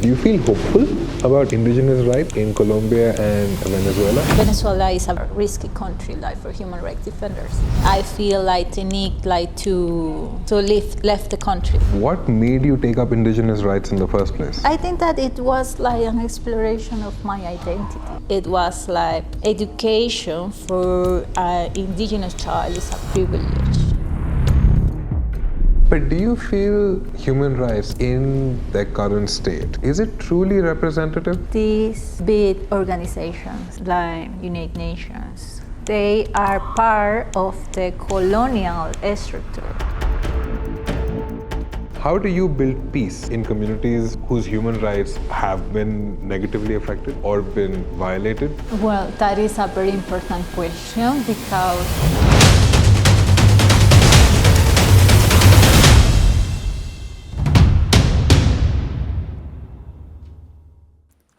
Do you feel hopeful about indigenous rights in Colombia and Venezuela? Venezuela is a risky country for human rights defenders. I feel like they need to left the country. What made you take up indigenous rights in the first place? I think that it was like an exploration of my identity. It was like education for an indigenous child is a privilege. But do you feel human rights in their current state, is it truly representative? These big organizations like United Nations, they are part of the colonial structure. How do you build peace in communities whose human rights have been negatively affected or been violated? Well, that is a very important question because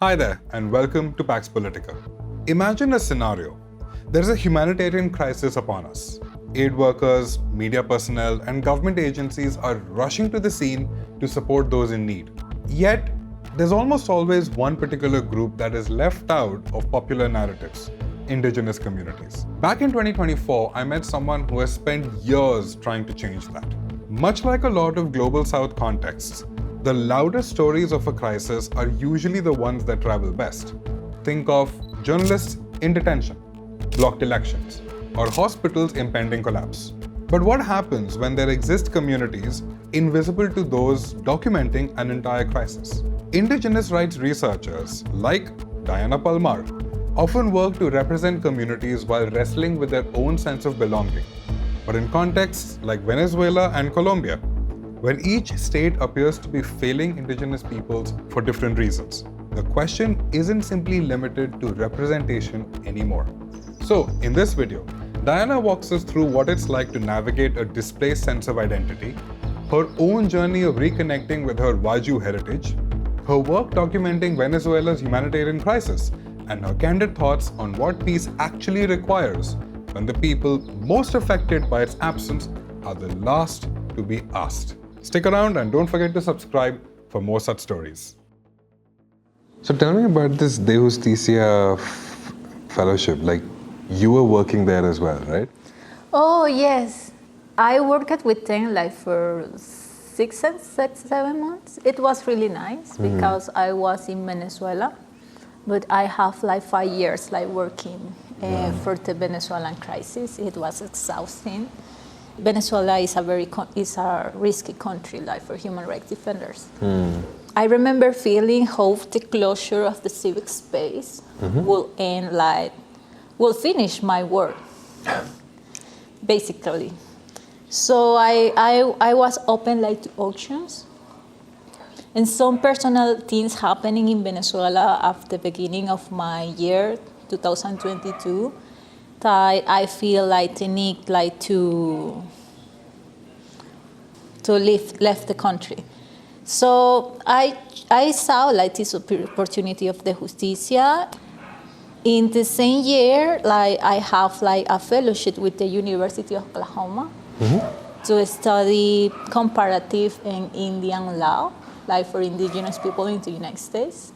Hi there, and welcome to Politica. Imagine a scenario. There's a humanitarian crisis upon us. Aid workers, media personnel, and government agencies are rushing to the scene to support those in need. Yet, there's almost always one particular group that is left out of popular narratives: indigenous communities. Back in 2024, I met someone who has spent years trying to change that. Much like a lot of global South contexts, the loudest stories of a crisis are usually the ones that travel best. Think of journalists in detention, blocked elections, or hospitals' impending collapse. But what happens when there exist communities invisible to those documenting an entire crisis? Indigenous rights researchers, like Dayanna Palmar, often work to represent communities while wrestling with their own sense of belonging. But in contexts like Venezuela and Colombia, where each state appears to be failing indigenous peoples for different reasons, the question isn't simply limited to representation anymore. So, in this video, Dayanna walks us through what it's like to navigate a displaced sense of identity, her own journey of reconnecting with her Wayuu heritage, her work documenting Venezuela's humanitarian crisis, and her candid thoughts on what peace actually requires when the people most affected by its absence are the last to be asked. Stick around and don't forget to subscribe for more such stories. So tell me about this Dejusticia Fellowship. Like, you were working there as well, right? Oh yes, I worked with them for 7 months. It was really nice because I was in Venezuela, but I have 5 years working for the Venezuelan crisis. It was exhausting. Venezuela is a risky country for human rights defenders. I remember feeling hope the closure of the civic space will end will finish my work, basically. So I was open to auctions and some personal things happening in Venezuela after the beginning of my year, 2022. I feel the need to left the country. So I saw this opportunity of Dejusticia. In the same year, I have a fellowship with the University of Oklahoma to study comparative and Indian law, for indigenous people in the United States.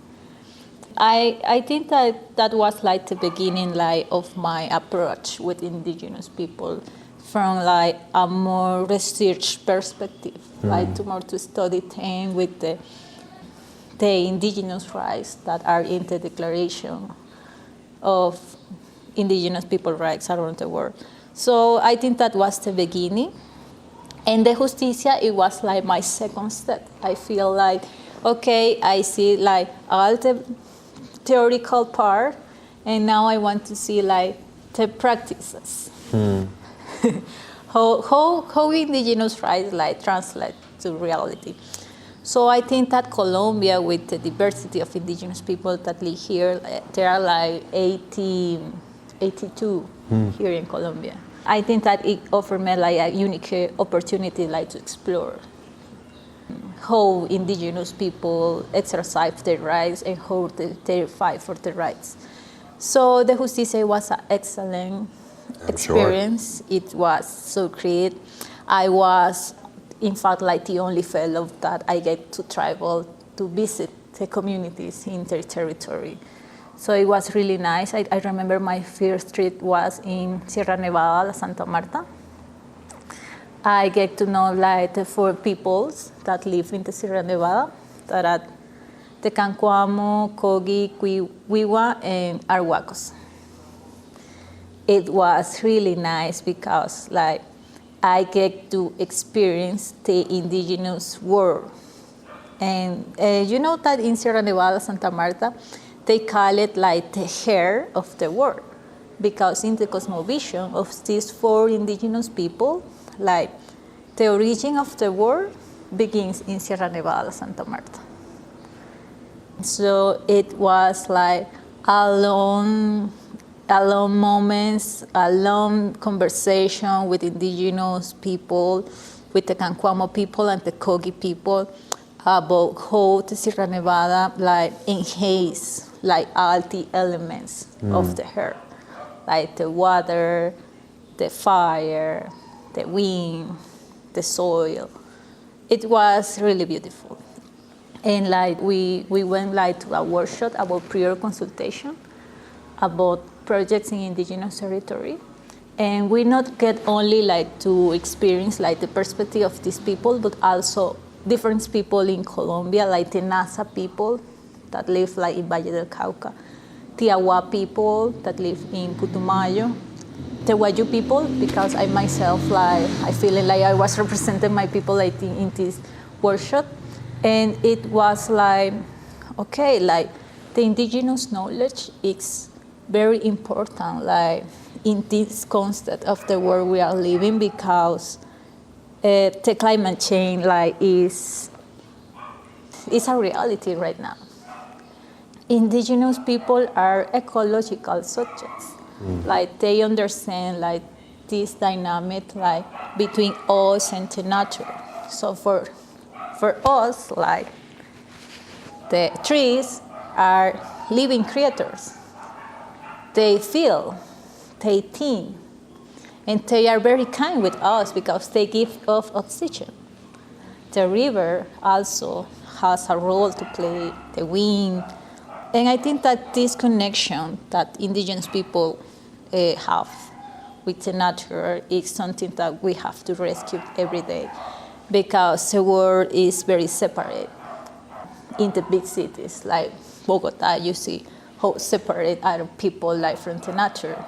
I think that was the beginning of my approach with indigenous people from a more research perspective, to study them with the indigenous rights that are in the Declaration of Indigenous People Rights around the world. So I think that was the beginning. And Dejusticia, it was my second step. I feel okay, I see all the theoretical part, and now I want to see the practices. how indigenous rights translate to reality. So I think that Colombia, with the diversity of indigenous people that live here, there are 82 here in Colombia. I think that it offered me a unique opportunity to explore how indigenous people exercise their rights and how they fight for their rights. So Dejusticia was an excellent experience. Sure. It was so great. I was, in fact, the only fellow that I get to travel to visit the communities in their territory. So it was really nice. I remember my first trip was in Sierra Nevada, La Santa Marta. I get to know like the 4 peoples that live in the Sierra Nevada, that are the Cancuamo, Kogi, Wayuu, and Arhuacos. It was really nice because like I get to experience the indigenous world. And you know that in Sierra Nevada, Santa Marta, they call it like the hair of the world, because in the cosmovision of these 4 indigenous people, like the origin of the world begins in Sierra Nevada, Santa Marta. So it was like a long moments, a long conversation with indigenous people, with the Cancuamo people and the Kogi people, about how the Sierra Nevada like enhance like all the elements of the earth, like the water, the fire, the wind, the soil. It was really beautiful. And like we went like to a workshop about prior consultation, about projects in indigenous territory. And we not get only like to experience like the perspective of these people, but also different people in Colombia, like the Nasa people that live like in Valle del Cauca, the Awa people that live in Putumayo, the Wayuu people, because I myself like I feeling like I was representing my people like in this workshop. And it was like, okay, like the indigenous knowledge is very important, like in this concept of the world we are living, because the climate change like is a reality right now. Indigenous people are ecological subjects. Like they understand like this dynamic like between us and the nature. So for us, like the trees are living creatures. They feel, they think, and they are very kind with us because they give off oxygen. The river also has a role to play, the wind. And I think that this connection that indigenous people have with the nature is something that we have to rescue every day, because the world is very separate. In the big cities like Bogota, you see how separate are people like from the nature,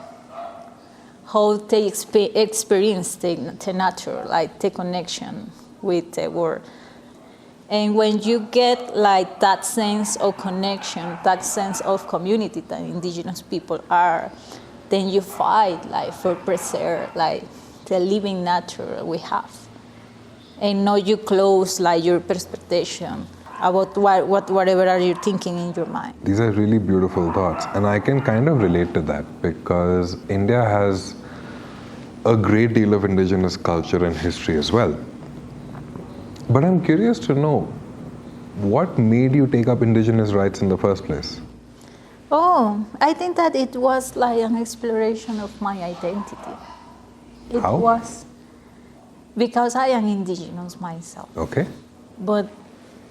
how they experience the nature, like the connection with the world. And when you get like that sense of connection, that sense of community that indigenous people are, then you fight like for preserve like the living nature we have. And now you close like your perspective about whatever are you thinking in your mind. These are really beautiful thoughts, and I can kind of relate to that because India has a great deal of indigenous culture and history as well. But I'm curious to know, what made you take up indigenous rights in the first place? Oh, I think that it was like an exploration of my identity. It How? was because I am indigenous myself. Okay. But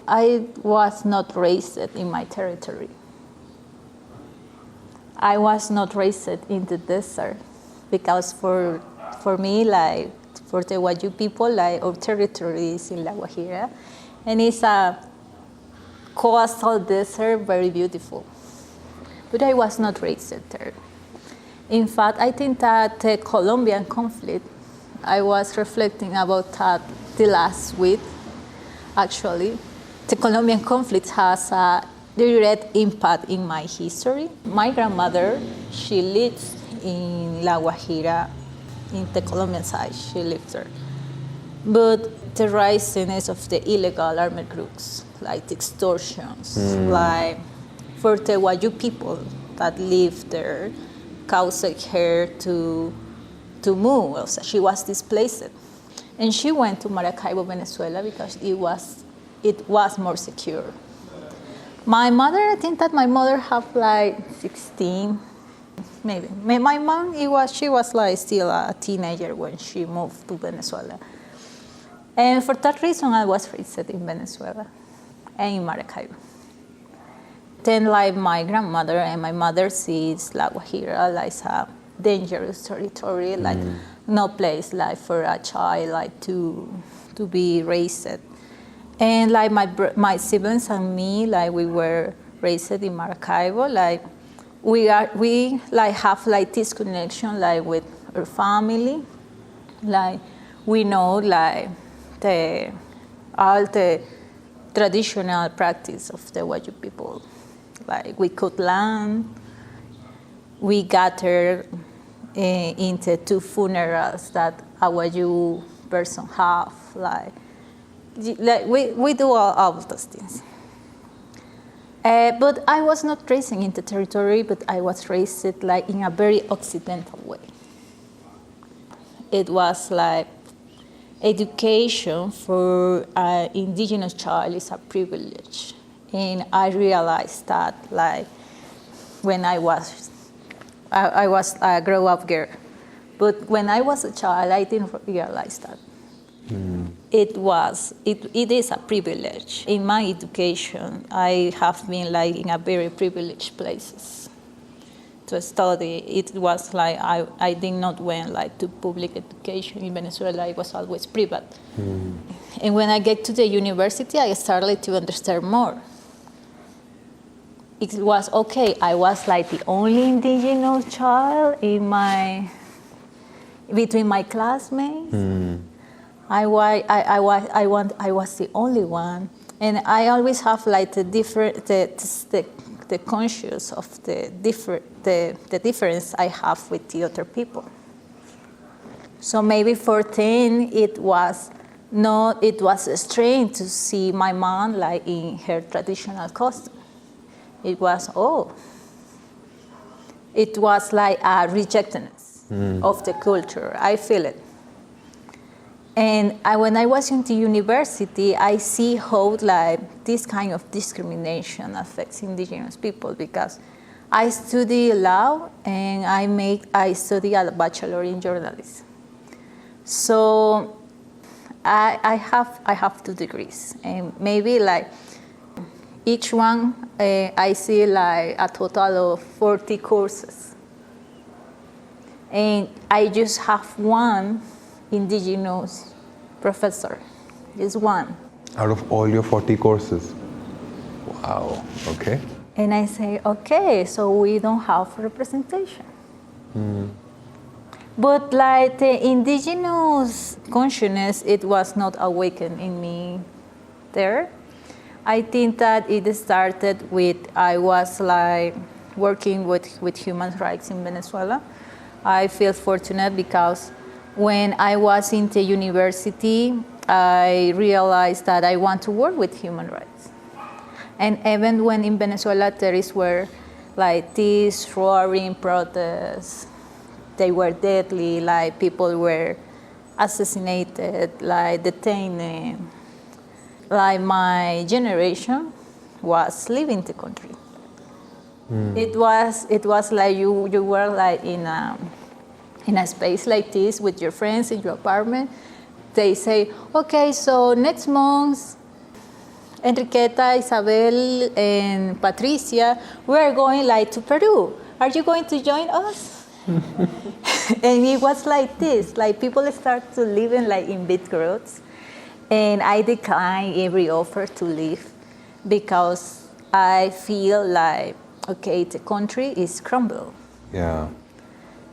I was not raised in my territory. I was not raised in the desert because for me, like for the Wayuu people, like our territory is in La Guajira, and it's a coastal desert, very beautiful. But I was not raised there. In fact, I think that the Colombian conflict, I was reflecting about that the last week, actually. The Colombian conflict has a direct impact in my history. My grandmother, she lives in La Guajira, in the Colombian side, she lives there. But the rising of the illegal armed groups, like the extortions, like for the Wayuu people that live there, caused her to move. So she was displaced. And she went to Maracaibo, Venezuela, because it was more secure. My mother, I think that my mother had like 16, maybe. My mom, she was like still a teenager when she moved to Venezuela. And for that reason, I was raised in Venezuela and in Maracaibo. then like my grandmother and my mother sees La Guajira like a dangerous territory, like no place like for a child like to be raised. And like my siblings and me, like we were raised in Maracaibo, like we like have like this connection like with our family, like we know like all the traditional practice of the Wayuu people. Like we cut land, we gather into 2 funerals that a Wayuu person have. Like we do all of those things. But I was not raised in the territory, but I was raised like in a very Occidental way. It was like education for an indigenous child is a privilege. And I realized that like when I was a grow-up girl. But when I was a child, I didn't realize that. It is a privilege. In my education, I have been like in a very privileged places to study. It was like I did not went like to public education in Venezuela. It was always private. And when I get to the university, I started to understand more. It was okay. I was like the only indigenous child between my classmates. I was the only one, and I always have like the conscious of the difference I have with the other people. So maybe 14, it was strange to see my mom like in her traditional costume. It was like a rejectedness of the culture. I feel it. And when I was in the university, I see how like this kind of discrimination affects indigenous people, because I study law and I study a bachelor in journalism. So I have 2 degrees, and maybe like each one I see like a total of 40 courses, and I just have one indigenous professor, just one. Out of all your 40 courses? Wow, okay. And I say, okay, so we don't have representation. But like the indigenous consciousness, it was not awakened in me there. I think that it started with, I was like working with human rights in Venezuela. I feel fortunate because when I was in the university, I realized that I want to work with human rights. And even when in Venezuela there were like these roaring protests, they were deadly, like people were assassinated, like detained. Like my generation was leaving the country. It was like you were like in a space like this with your friends in your apartment. They say, okay, so next month, Enriqueta, Isabel, and Patricia, we are going like to Peru. Are you going to join us? And it was like this, like people start to live in like in big groups. And I decline every offer to leave because I feel like, okay, the country is crumbled. Yeah.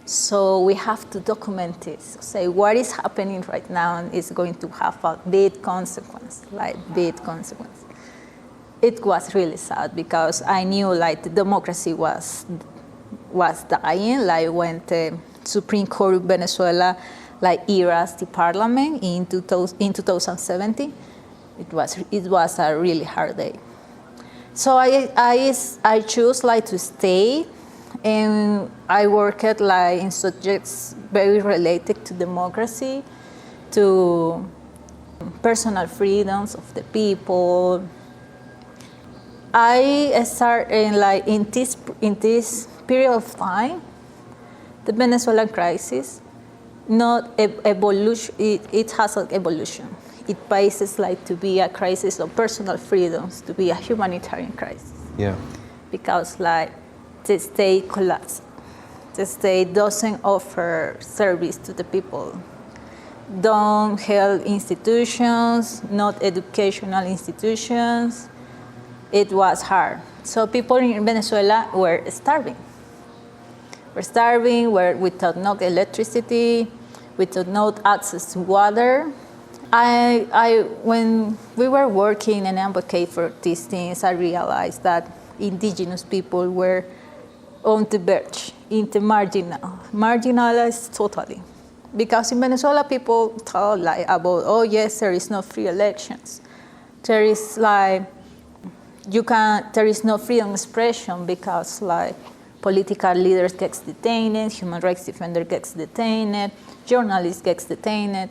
So we have to document this, say what is happening right now and is going to have a big consequence, like big consequence. It was really sad because I knew like the democracy was dying, like when the Supreme Court of Venezuela like erased the parliament in 2017. It was a really hard day. So I chose like to stay, and I worked like in subjects very related to democracy, to personal freedoms of the people. I started like in this period of time, the Venezuelan crisis, not evolution. It has an evolution. It passes like to be a crisis of personal freedoms, to be a humanitarian crisis. Yeah. because like the state collapsed. The state doesn't offer service to the people. Don't health institutions, not educational institutions. It was hard. So people in Venezuela were starving. Were without no electricity, without no access to water. When we were working and advocate for these things, I realized that indigenous people were on the verge, marginalized totally. Because in Venezuela, people talk like about, oh yes, there is no free elections. There is like, there is no freedom of expression because like political leaders get detained, human rights defender gets detained, journalists get detained.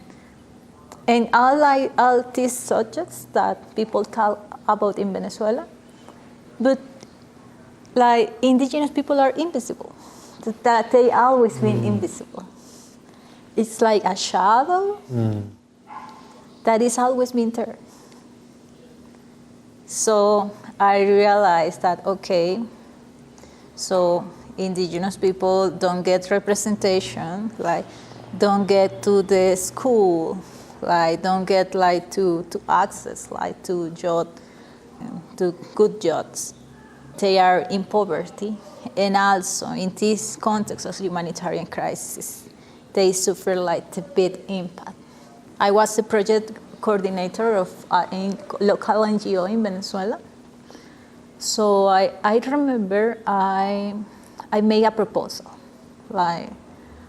And all these subjects that people talk about in Venezuela, but like indigenous people are invisible, that they always been invisible. It's like a shadow that is always been there. So I realized that, okay, so indigenous people don't get representation, like don't get to the school, like don't get like to access, like to good jobs. They are in poverty, and also in this context of humanitarian crisis, they suffer like a big impact. I was the project coordinator of a local NGO in Venezuela. So I remember I made a proposal, like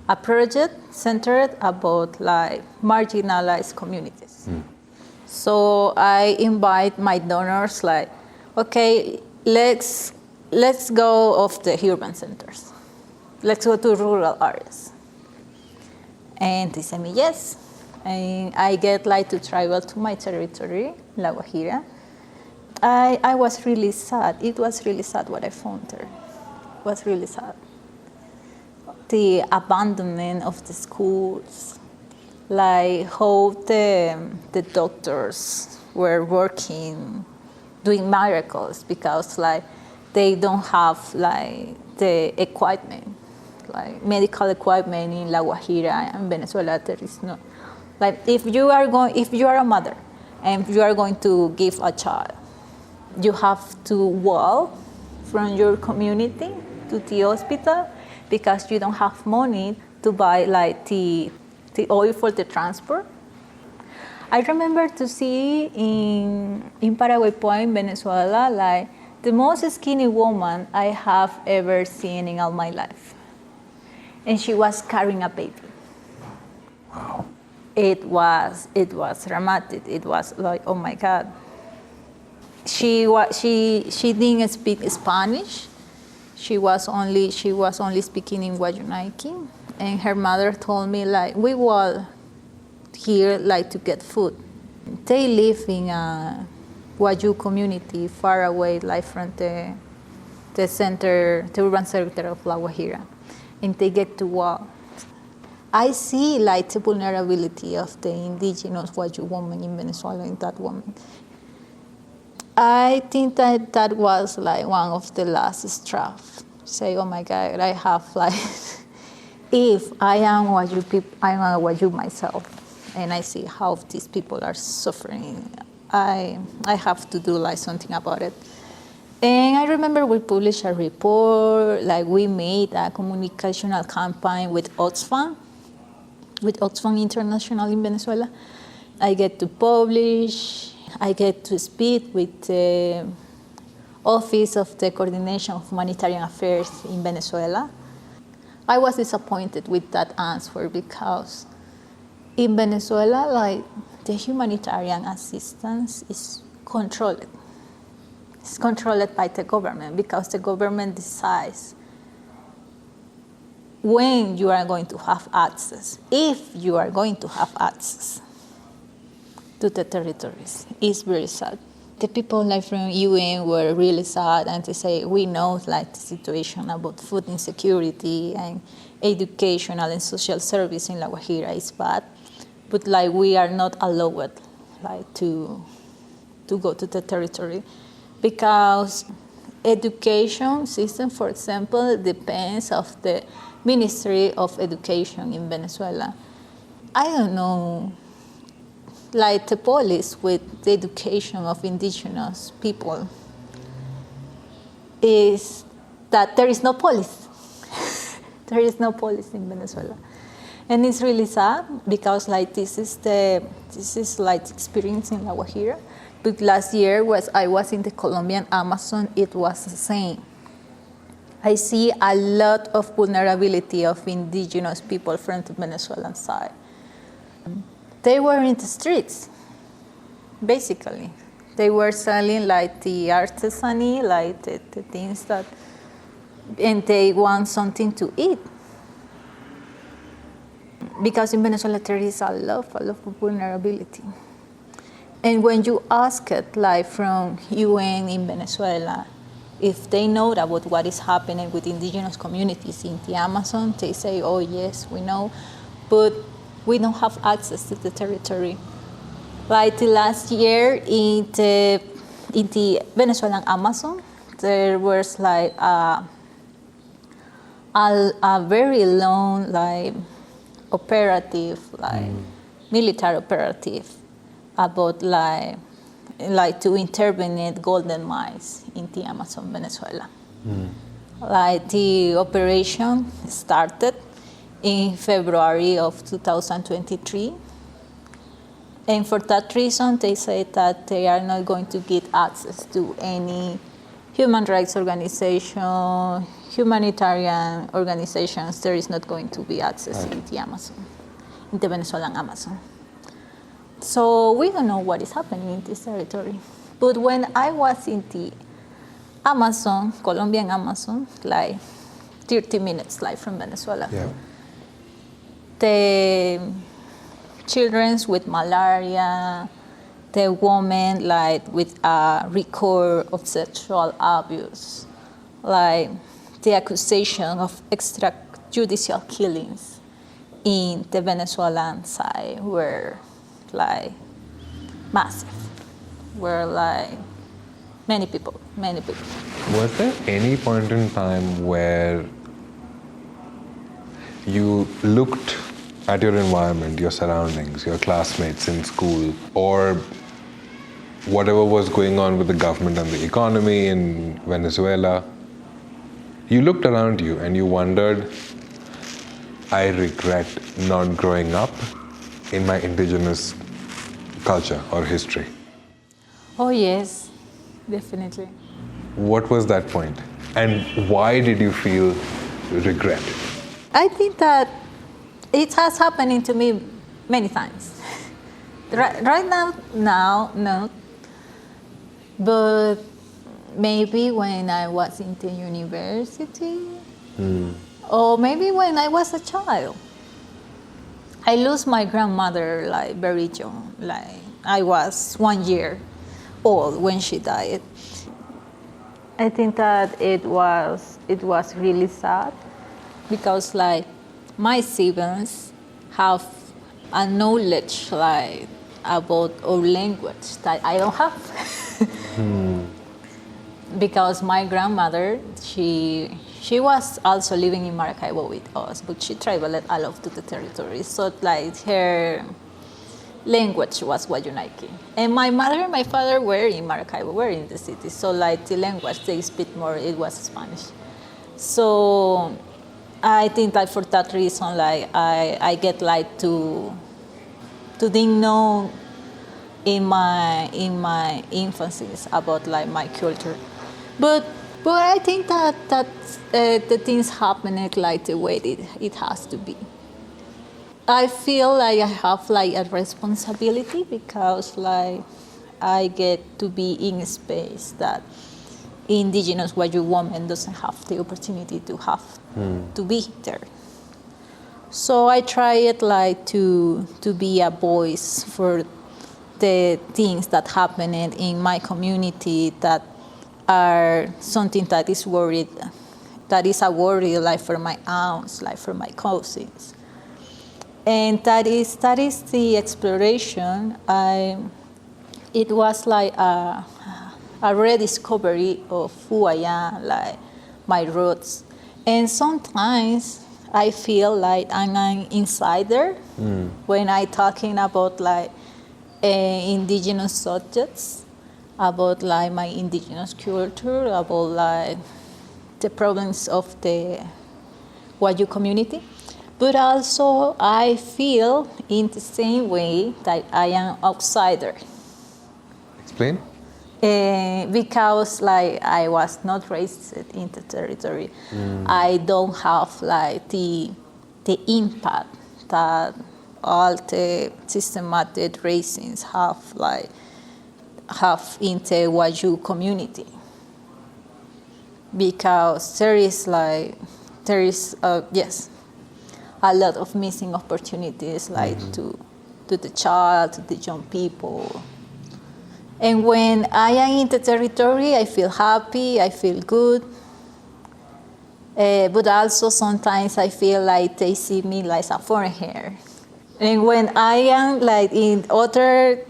a project centered about like marginalized communities. So I invite my donors like, okay, let's go off the urban centers. Let's go to rural areas. And they say me yes. And I get like to travel to my territory, La Guajira. I was really sad. It was really sad what I found there. It was really sad. The abandonment of the schools, like how the doctors were working, doing miracles because like they don't have like the equipment, like medical equipment in La Guajira and Venezuela. There is no, like if you are a mother and you are going to give a child, you have to walk from your community to the hospital because you don't have money to buy like the oil for the transport. I remember to see in Paraguay Point, Venezuela, like the most skinny woman I have ever seen in all my life. And she was carrying a baby. Wow. It was dramatic. It was like, oh my God. She didn't speak Spanish. She was only speaking in Wayuu, and her mother told me like we will here like to get food. They live in a Wayuu community far away, like from the urban center of La Guajira, and they get to walk. I see like the vulnerability of the indigenous Wayuu woman in Venezuela in that woman. I think that was like one of the last straws. Say, oh my God, I have like, if I am Wayuu people, I am a Wayuu myself, and I see how these people are suffering, I have to do like something about it. And I remember we published a report, like we made a communicational campaign with Oxfam International in Venezuela. I get to publish. I get to speak with the Office of the Coordination of Humanitarian Affairs in Venezuela. I was disappointed with that answer because in Venezuela, like the humanitarian assistance is controlled. It's controlled by the government because the government decides when you are going to have access, if you are going to have access to the territories. It's very sad. The people like from UN were really sad, and they say we know like the situation about food insecurity and educational and social service in La Guajira is bad, but like we are not allowed like to go to the territory because education system, for example, depends of the Ministry of Education in Venezuela. I don't know, like the policy with the education of indigenous people is that there is no policy. There is no policy in Venezuela. And it's really sad because like this is like experience in La Guajira. But last year I was in the Colombian Amazon, it was the same. I see a lot of vulnerability of indigenous people from the Venezuelan side. They were in the streets, basically. They were selling like the artisany, like the things that, and they want something to eat. Because in Venezuela there is a lot of vulnerability. And when you ask it, like from UN in Venezuela, if they know about what is happening with indigenous communities in the Amazon, they say, oh yes, we know, but we don't have access to the territory. Like the last year in the Venezuelan Amazon, there was like a very long like operative, like military operative about like to intervene in golden mines in the Amazon, Venezuela. Like the operation started in February of 2023. And for that reason, they say that they are not going to get access to any human rights organization, humanitarian organizations. There is not going to be access in the Amazon, in the Venezuelan Amazon. So we don't know what is happening in this territory. But when I was in the Amazon, Colombian Amazon, like 30 minutes like from Venezuela, the children with malaria, the women like with a record of sexual abuse, like the accusation of extrajudicial killings in the Venezuelan side were like massive, were like many people. Was there any point in time where you looked at your environment, your surroundings, your classmates in school, or whatever was going on with the government and the economy in Venezuela, you looked around you and you wondered, I regret not growing up in my indigenous culture or history? Oh yes, definitely. What was that point? And why did you feel regret? I think that it has happened to me many times. Right now, no. But maybe when I was in the university, or maybe when I was a child. I lost my grandmother like very young. Like I was 1 year old when she died. I think that it was really sad because like my siblings have a knowledge like about our language that I don't have. Because my grandmother, she was also living in Maracaibo with us, but she traveled a lot to the territory. So like her language was Wayuu. And my mother and my father were in Maracaibo, were in the city. So like the language they speak more, it was Spanish. So I think that for that reason, like I get like to didn't know in my infancy about like my culture, but I think that the things happen like the way it has to be. I feel like I have like a responsibility because like I get to be in a space that indigenous Wayuu woman doesn't have the opportunity to have to be there. So I try it like to be a voice for the things that happen in my community that are something that is a worry like for my aunts, like for my cousins. And that is the exploration. It was like a rediscovery of who I am, like my roots. And sometimes I feel like I'm an insider when I talking about like indigenous subjects, about like my indigenous culture, about like the problems of the Wayuu community. But also I feel in the same way that I am outsider. Explain. Because like I was not raised in the territory, I don't have like the impact that all the systematic racism have in the Wayuu community. Because there is a lot of missing opportunities, like to the child, to the young people. And when I am in the territory, I feel happy, I feel good. But also sometimes I feel like they see me like a foreigner. And when I am like in other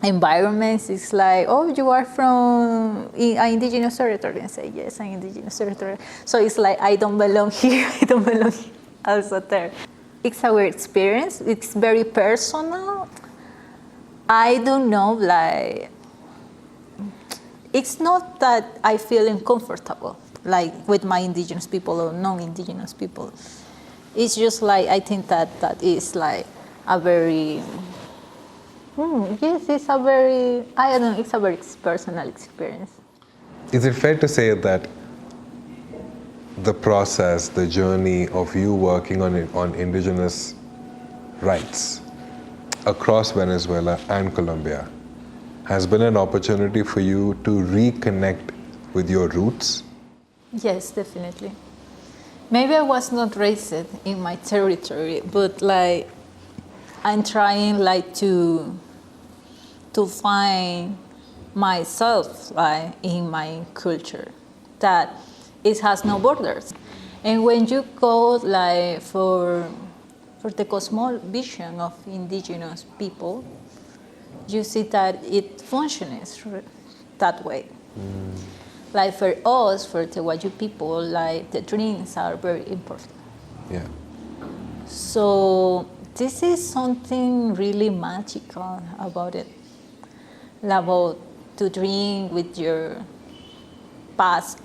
environments, it's like, oh, you are from an indigenous territory. And say, yes, I'm indigenous territory. So it's like, I don't belong here, I don't belong also there. It's a weird experience. It's very personal. I don't know, like, it's not that I feel uncomfortable, like with my indigenous people or non-indigenous people. It's just like, I think that is like a very, yes, it's a very, I don't know, it's a very personal experience. Is it fair to say that the process, the journey of you working on indigenous rights across Venezuela and Colombia has been an opportunity for you to reconnect with your roots? Yes, definitely. Maybe I was not raised in my territory, but like I'm trying like to find myself like in my culture, that it has no borders. And when you go like for the cosmovision of indigenous people, you see that it functions that way. Like for us, for the Wayuu people, like the dreams are very important. Yeah. So this is something really magical about it. About to dream with your past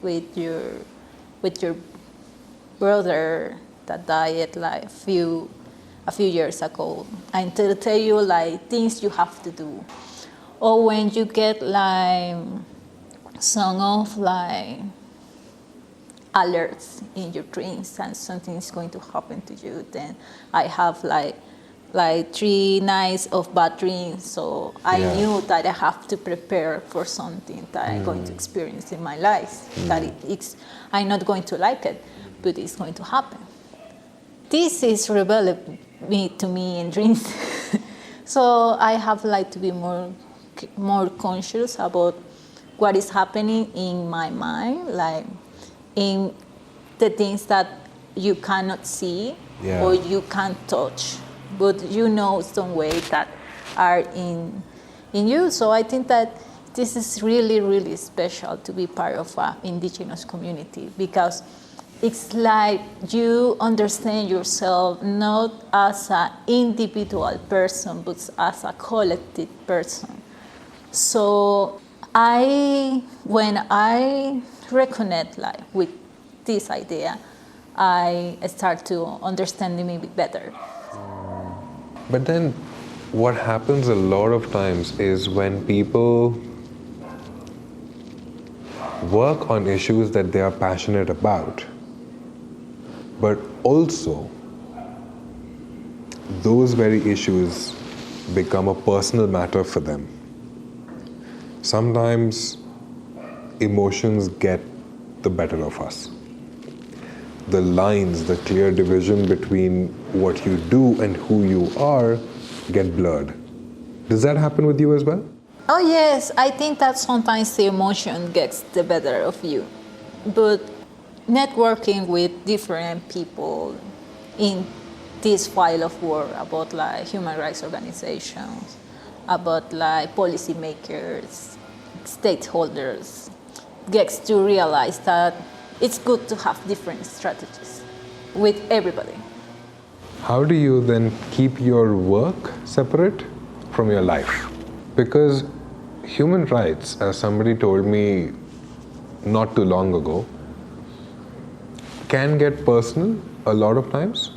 with your brother that died like a few years ago, and to tell you like things you have to do, or when you get like some of like alerts in your dreams and something is going to happen to you, then I have like 3 nights of bad dreams, so I knew that I have to prepare for something that I'm going to experience in my life, that I'm not going to like it, but it's going to happen. This is revealed to me in dreams. So I have like to be more conscious about what is happening in my mind, like in the things that you cannot see or you can't touch, but you know some way that are in you. So I think that this is really, really special to be part of an indigenous community, because it's like you understand yourself not as an individual person, but as a collective person. So when I reconnect like with this idea, I start to understand it maybe better. But then what happens a lot of times is when people work on issues that they are passionate about, but also those very issues become a personal matter for them. Sometimes emotions get the better of us. The lines, the clear division between what you do and who you are get blurred. Does that happen with you as well? Oh yes, I think that sometimes the emotion gets the better of you. But networking with different people in this file of work about like human rights organizations, about like policymakers, stakeholders gets to realize that it's good to have different strategies with everybody. How do you then keep your work separate from your life? Because human rights, as somebody told me not too long ago, can get personal a lot of times,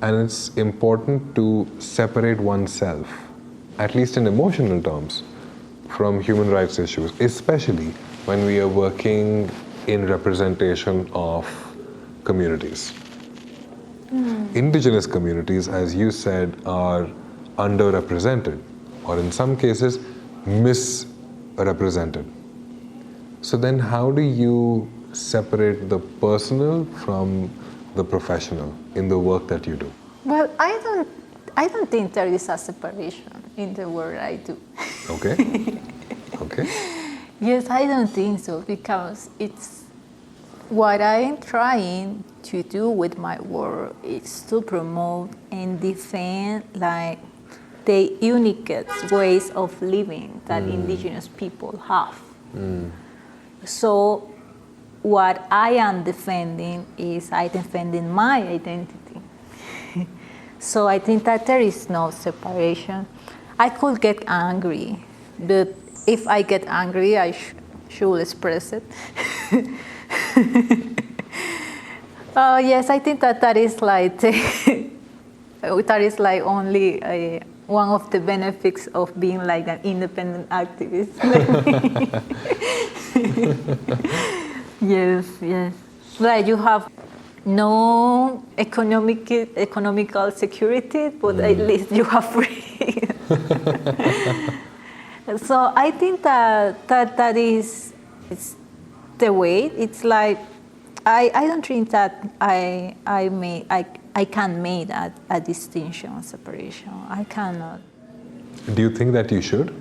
and it's important to separate oneself, at least in emotional terms, from human rights issues, especially when we are working in representation of communities. Indigenous communities, as you said, are underrepresented, or in some cases, misrepresented. So then how do you separate the personal from the professional in the work that you do? Well, I don't think there is a separation in the work I do. Okay. Okay. Yes, I don't think so, because it's what I'm trying to do with my work is to promote and defend like the unique ways of living that indigenous people have. So what I am defending is I defending my identity. So I think that there is no separation. I could get angry, but if I get angry, I should express it. Yes, I think that is like that is like only one of the benefits of being like an independent activist. Yes, yes. Like you have no economical security, but at least you have freedom. So I think that is it's the way. It's like I don't think that I can make a distinction, a separation. I cannot. Do you think that you should?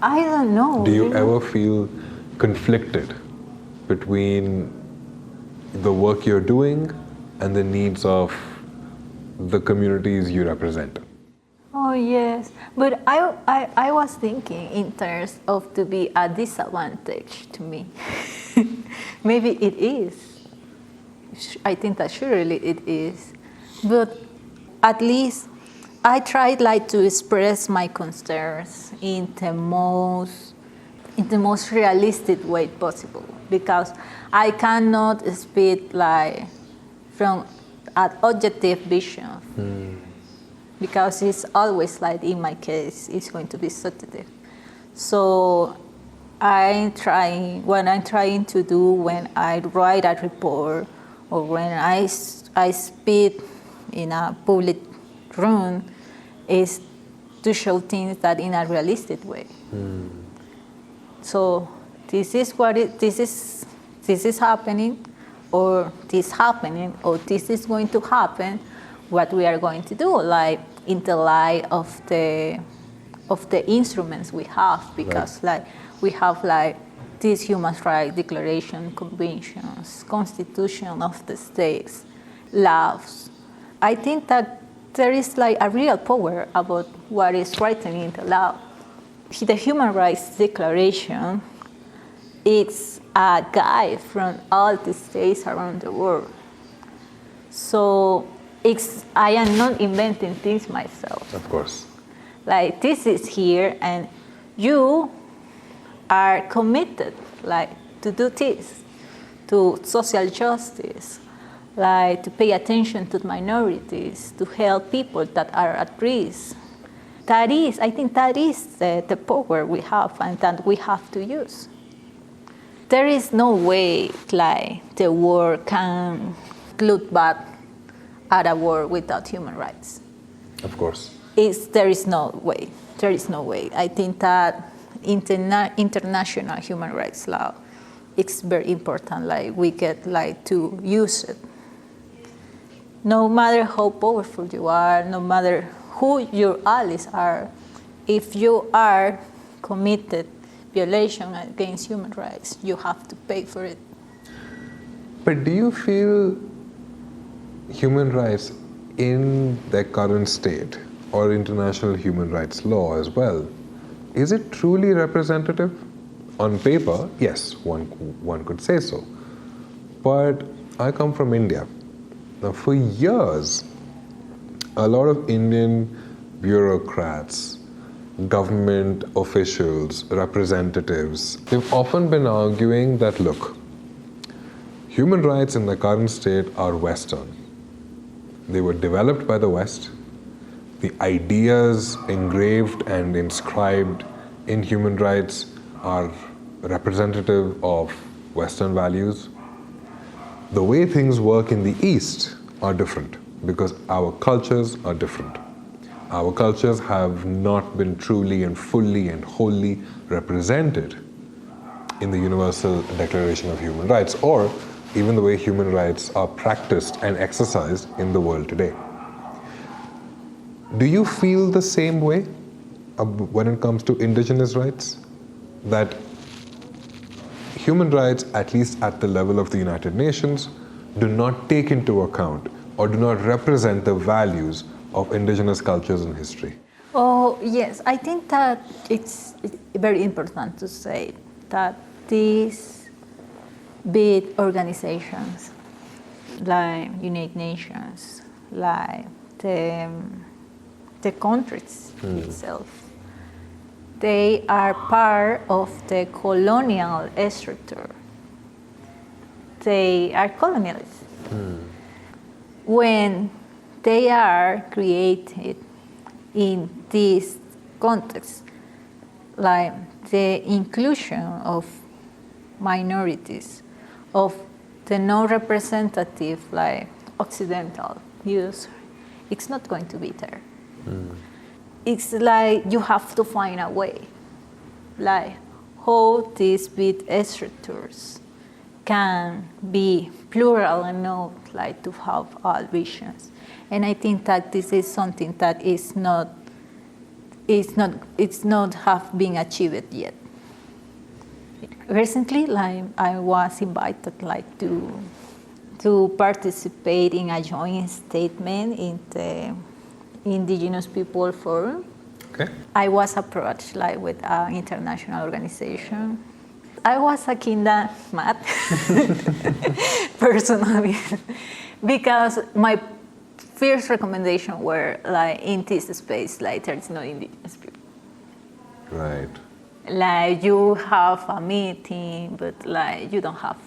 I don't know. Do you ever feel conflicted between the work you're doing and the needs of the communities you represent? Oh yes, but I was thinking in terms of to be a disadvantage to me. Maybe it is. I think that surely it is, but at least I tried like to express my concerns in the most realistic way possible, because I cannot speak like from an objective vision. Because it's always like in my case, it's going to be subjective. So what I'm trying to do when I write a report or when I speak in a public room is to show things that in a realistic way. So this is this is happening, or this happening, or this is going to happen. What we are going to do, like in the light of the instruments we have, because like we have like these human rights declaration, conventions, constitution of the states, laws. I think that there is like a real power about what is written in the law. The Human Rights Declaration, it's a guide from all the states around the world. So I am not inventing things myself. Of course. Like this is here, and you are committed, like to do this, to social justice, like to pay attention to minorities, to help people that are at risk. I think that is the power we have and that we have to use. There is no way like the world can look back at a world without human rights. Of course. There is no way. There is no way. I think that international human rights law, it's very important. Like we get like to use it. No matter how powerful you are, no matter who your allies are, if you are committed violation against human rights, you have to pay for it. But do you feel human rights in their current state, or international human rights law as well, is it truly representative? On paper, yes, one could say so. But I come from India. Now, for years, a lot of Indian bureaucrats, government officials, representatives, they've often been arguing that, look, human rights in the current state are Western. They were developed by the West. The ideas engraved and inscribed in human rights are representative of Western values. The way things work in the East are different because our cultures are different. Our cultures have not been truly and fully and wholly represented in the Universal Declaration of Human Rights, or even the way human rights are practiced and exercised in the world today. Do you feel the same way when it comes to indigenous rights? That human rights, at least at the level of the United Nations, do not take into account or do not represent the values of indigenous cultures and history? Oh, yes. I think that it's very important to say that these big organizations like United Nations, like the countries itself, they are part of the colonial structure. They are colonialists. When they are created in this context, like the inclusion of minorities, of the non-representative, like Occidental views, it's not going to be there. It's like you have to find a way, like how these big structures can be plural enough, like to have all visions. And I think that this is something that it's not have been achieved yet. Recently, like I was invited, like to participate in a joint statement in the Indigenous People Forum. Okay. I was approached like with an international organization. I was a kind of mad personally because my first recommendation were like in this space, like there is no indigenous people. Right. Like you have a meeting, but like you don't have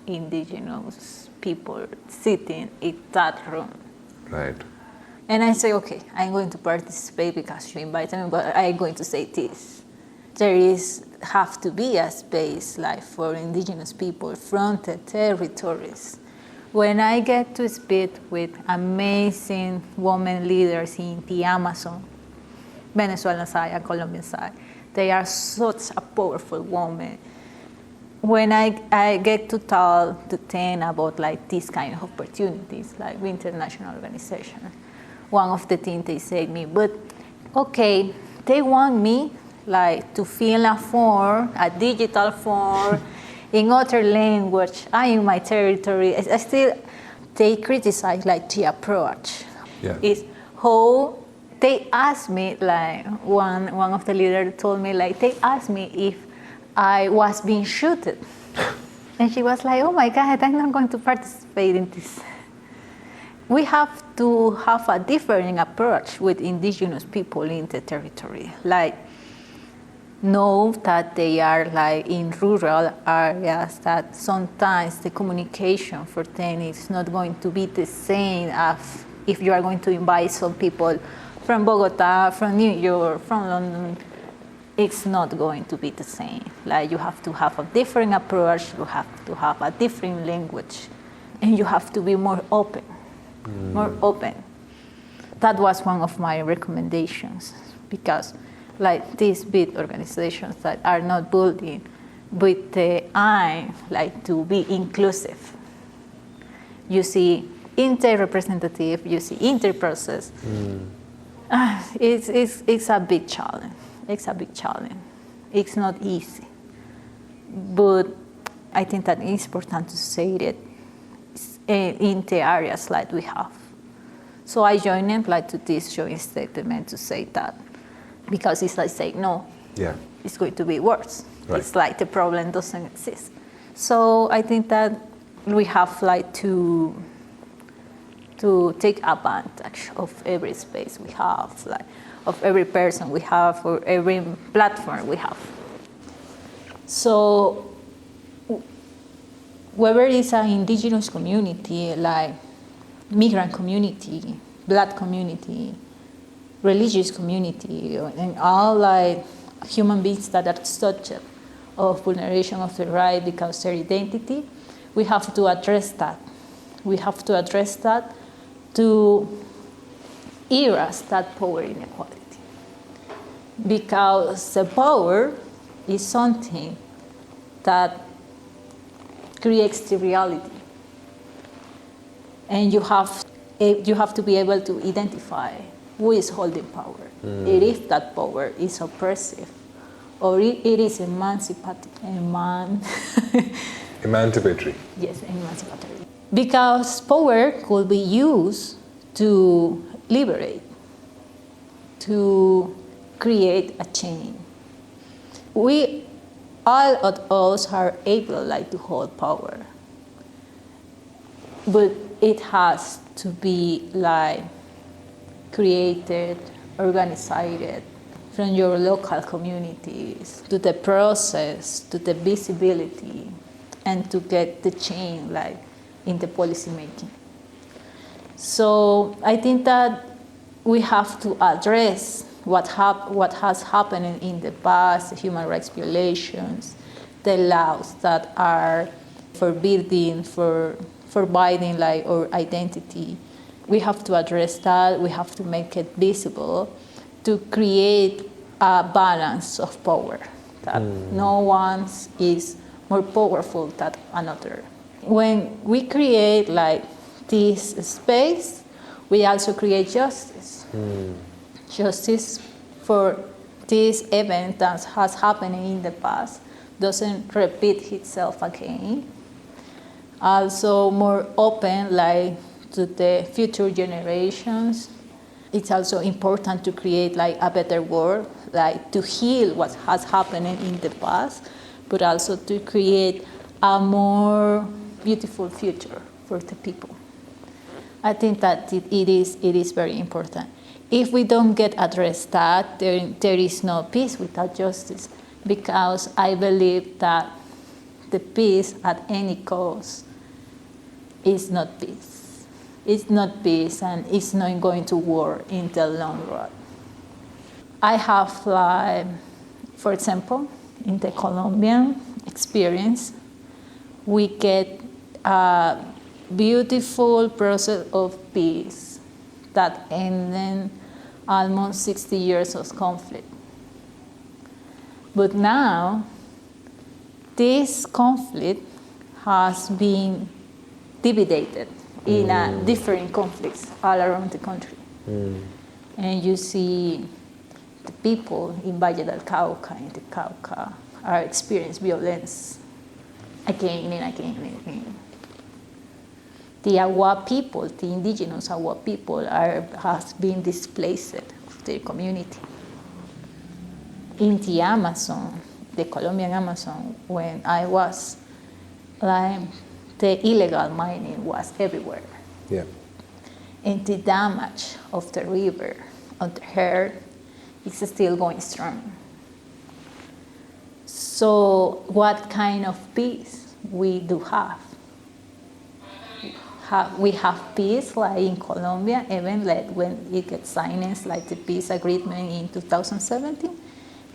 indigenous people sitting in that room. Right. And I say, okay, I'm going to participate because you invited me, but I'm going to say this. There have to be a space like for indigenous people from the territories. When I get to speak with amazing women leaders in the Amazon, Venezuelan side and Colombian side, they are such a powerful woman. When I get to tell to them about like these kind of opportunities, like with international organizations, one of the things they say to me, but okay, they want me like to fill a form, a digital form, in other language. I'm in my territory. I still, they criticize like the approach. Yeah. Is how they asked me, like one of the leaders told me, like they asked me if I was being shooted. And she was like, oh my God, I'm not going to participate in this. We have to have a different approach with indigenous people in the territory. Like, know that they are like in rural areas, that sometimes the communication for them is not going to be the same as if you are going to invite some people from Bogota, from New York, from London. It's not going to be the same. Like you have to have a different approach, you have to have a different language, and you have to be more open, more open. That was one of my recommendations, because like these big organizations that are not building with the eye, like to be inclusive. You see inter-representative, you see inter-process. It's a big challenge. It's a big challenge. It's not easy. But I think that it's important to say it in the areas like we have. So I joined them like to this joint statement to say that, because it's like saying, no, Yeah. it's going to be worse. Right. It's like the problem doesn't exist. So I think that we have like to take advantage of every space we have, like of every person we have, or every platform we have. So whether it's an indigenous community, like migrant community, Black community, religious community, and all like human beings that are subject of vulneration of the right because their identity, we have to address that. We have to address that to erase that power inequality. Because the power is something that creates the reality. And you have to be able to identify who is holding power, if that power is oppressive, or it is Emancipatory. Yes, emancipatory. Because power could be used to liberate, to create a change. We, all of us, are able like to hold power, but it has to be like created, organized from your local communities to the process, to the visibility, and to get the change like in the policy making. So I think that we have to address what has happened in the past, the human rights violations, the laws that are forbidding like our identity. We have to address that. We have to make it visible to create a balance of power, that no one is more powerful than another. When we create like this space, we also create justice. Justice for this event that has happened in the past doesn't repeat itself again. Also more open like to the future generations. It's also important to create like a better world, like to heal what has happened in the past, but also to create a more beautiful future for the people. I think that it is very important. If we don't get addressed that, there is no peace without justice, because I believe that the peace at any cost is not peace. It's not peace, and it's not going to work in the long run. I have, like, for example, in the Colombian experience, we get a beautiful process of peace that ended almost 60 years of conflict. But now, this conflict has been divided in different conflicts all around the country. And you see the people in Valle del Cauca, in the Cauca, are experiencing violence again and again and again. The Agua people, the indigenous Agua people, has been displaced of their community. In the Amazon, the Colombian Amazon, when I was, like, the illegal mining was everywhere. Yeah. And the damage of the river on the earth is still going strong. So what kind of peace we do have? We have peace like in Colombia, even like when it gets signed, like the peace agreement in 2017,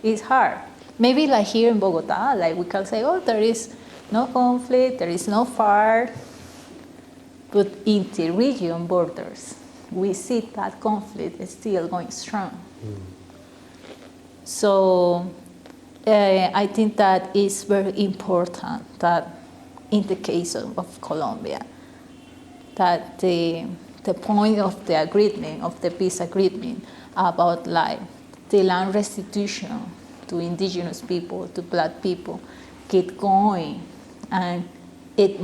it's hard. Maybe like here in Bogota, like we can say, oh, there is no conflict, there is no fire. But in the region borders, we see that conflict is still going strong. So I think that is very important that in the case of Colombia, that the point of the agreement, of the peace agreement about like the land restitution to indigenous people, to Black people, get going, and it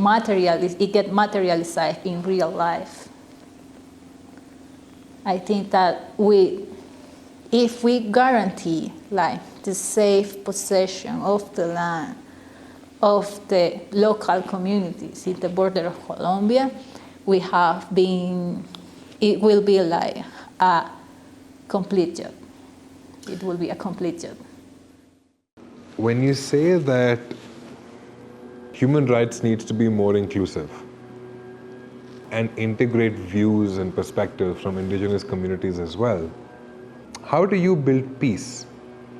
get materialized in real life. I think that if we guarantee like the safe possession of the land of the local communities in the border of Colombia, it will be like a complete job. It will be a complete job. When you say that human rights needs to be more inclusive and integrate views and perspectives from indigenous communities as well, how do you build peace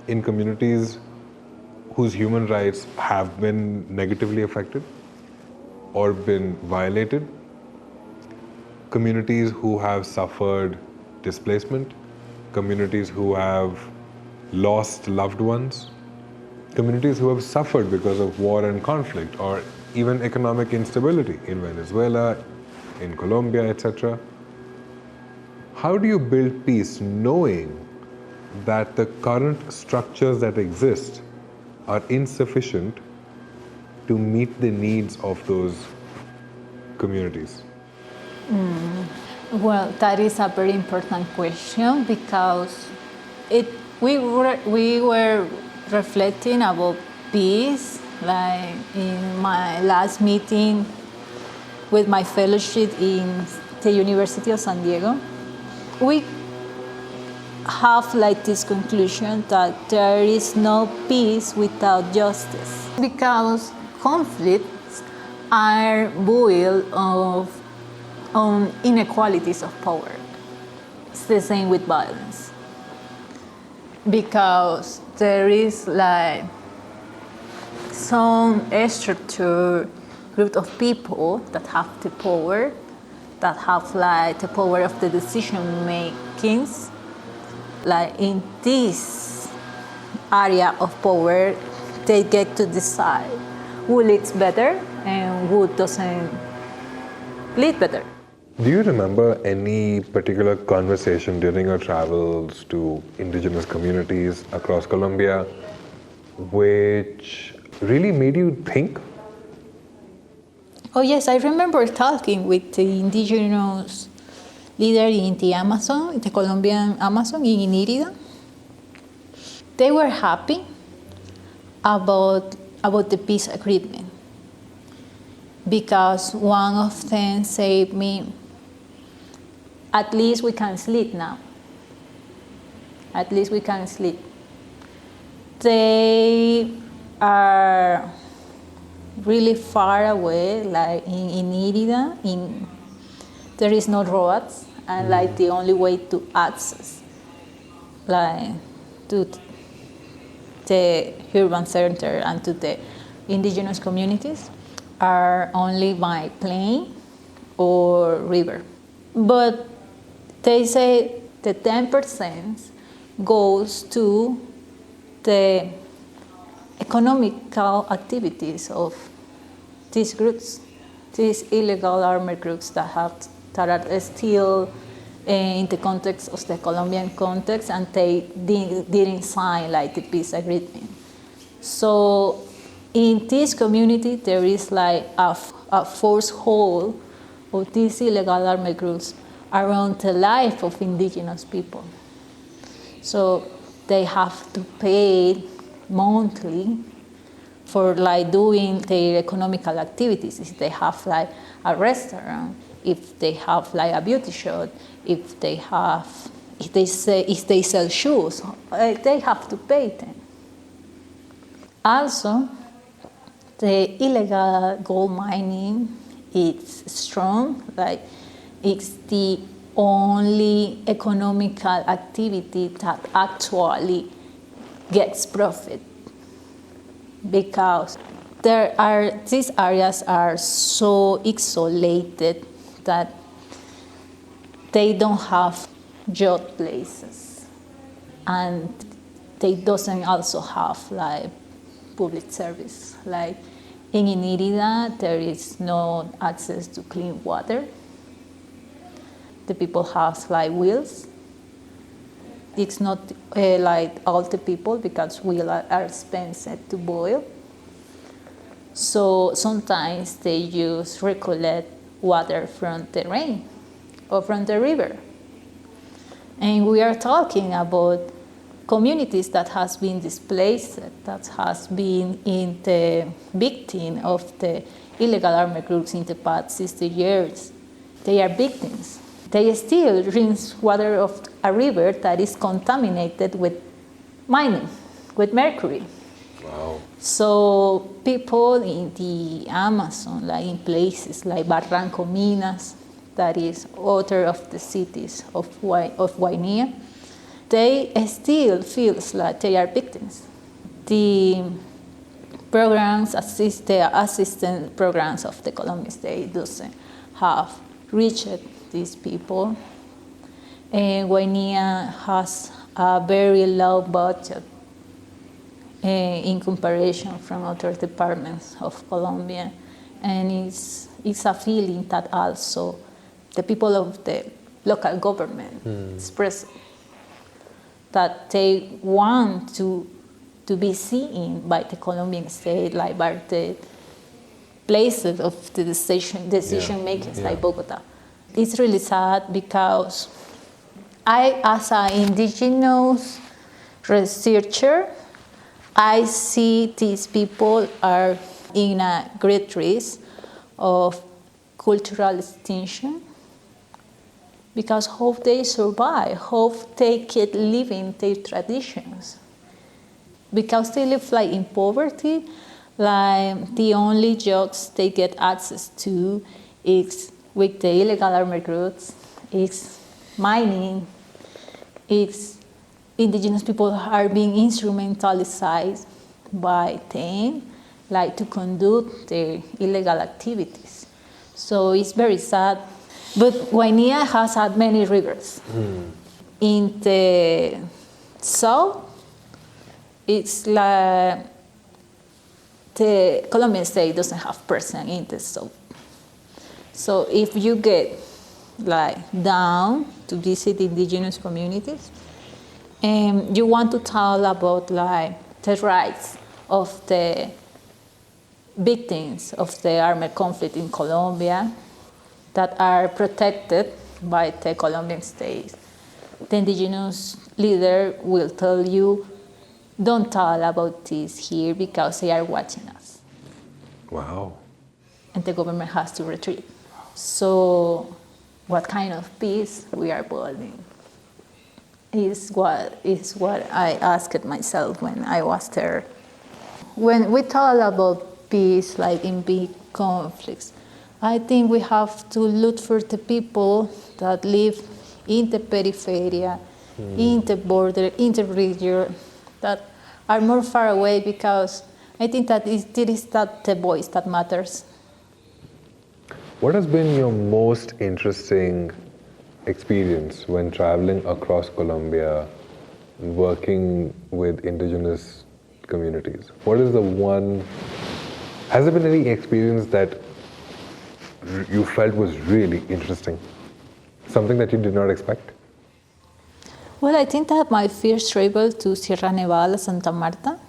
in communities whose human rights have been negatively affected or been violated? Communities who have suffered displacement, communities who have lost loved ones, communities who have suffered because of war and conflict or even economic instability in Venezuela, in Colombia, etc. How do you build peace knowing that the current structures that exist are insufficient to meet the needs of those communities? Well, that is a very important question because we were reflecting about peace, like in my last meeting with my fellowship in the University of San Diego. We have like this conclusion that there is no peace without justice because conflicts are built on inequalities of power. It's the same with violence because there is like some structure group of people that have the power, that have like the power of the decision makings. Like in this area of power, they get to decide who leads better and who doesn't lead better. Do you remember any particular conversation during your travels to indigenous communities across Colombia which really made you think? Oh yes, I remember talking with the indigenous leader in the Amazon, the Colombian Amazon in Inírida. They were happy about the peace agreement because one of them said me, at least we can sleep now. At least we can sleep. They are really far away, like in Inírida, there is no roads, and like the only way to access like to the urban center and to the indigenous communities are only by plane or river. But they say the 10% goes to the economical activities of these groups, these illegal armed groups that are still in the context of the Colombian context, and they didn't sign like the peace agreement. So in this community, there is like a forced hold of these illegal armed groups around the life of indigenous people. So they have to pay monthly for like doing their economical activities. If they have like a restaurant, if they have like a beauty shop, if they sell shoes, they have to pay them. Also, the illegal gold mining is strong, like it's the only economical activity that actually gets profit, because these areas are so isolated that they don't have job places, and they doesn't also have like public service. Like in Inírida, there is no access to clean water. The people have like wells. It's not like all the people, because wells are expensive to boil. So sometimes they just recollect water from the rain or from the river. And we are talking about communities that has been displaced, that has been in the victim of the illegal armed groups in the past 60 years. They are victims. They still rinse water of a river that is contaminated with mining, with mercury. Wow. So people in the Amazon, like in places like Barranco Minas, that is other of the cities of Guinea, they still feel like they are victims. The programs, the assistance programs of the Colombian state doesn't have reached these people. And Guinea has a very low budget in comparison from other departments of Colombia. And it's a feeling that also the people of the local government express that they want to be seen by the Colombian state, like by the places of the decision makers, like Bogota. It's really sad because I, as an indigenous researcher, I see these people are in a great risk of cultural extinction because how they survive, how they keep living their traditions. Because they live like in poverty, like the only jobs they get access to is with the illegal armed groups, it's mining, it's indigenous people are being instrumentalized by them, like to conduct their illegal activities. So it's very sad. But Guinea has had many rivers. In the south, it's like the Colombian state doesn't have person in the south. So if you get like down to visit indigenous communities, and you want to tell about like the rights of the victims of the armed conflict in Colombia that are protected by the Colombian state, the indigenous leader will tell you, don't tell about this here because they are watching us. Wow. And the government has to retreat. So what kind of peace we are building is what I asked myself when I was there. When we talk about peace, like in big conflicts, I think we have to look for the people that live in the periphery, in the border, in the region, that are more far away, because I think that it is that the voice that matters. What has been your most interesting experience when traveling across Colombia, working with indigenous communities? What is the one, has there been any experience that you felt was really interesting? Something that you did not expect? Well, I think that my first travel to Sierra Nevada, Santa Marta,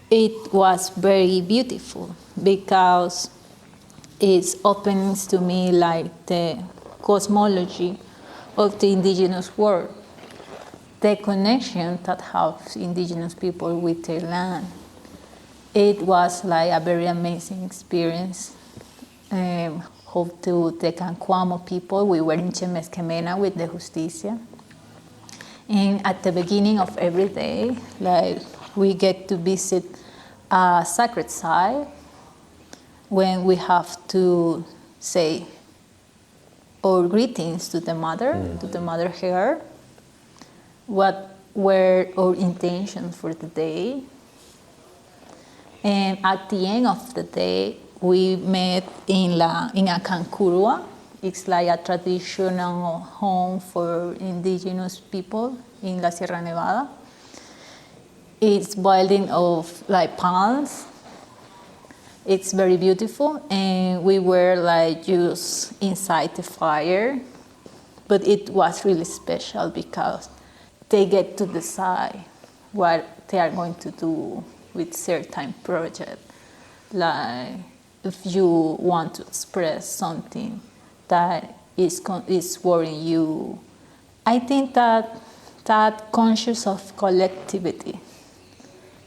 it was very beautiful because it opens to me like the cosmology of the indigenous world, the connection that have indigenous people with their land. It was like a very amazing experience. Hope to the Cancuamo people. We were in Chemesquemena with Dejusticia. And at the beginning of every day, like we get to visit a sacred site when we have to say our greetings to the mother here, what were our intentions for the day. And at the end of the day, we met in a cancurua. It's like a traditional home for indigenous people in La Sierra Nevada. It's building of like palms. It's very beautiful, and we were like just inside the fire, but it was really special because they get to decide what they are going to do with certain project. Like if you want to express something that is worrying you, I think that that conscious of collectivity,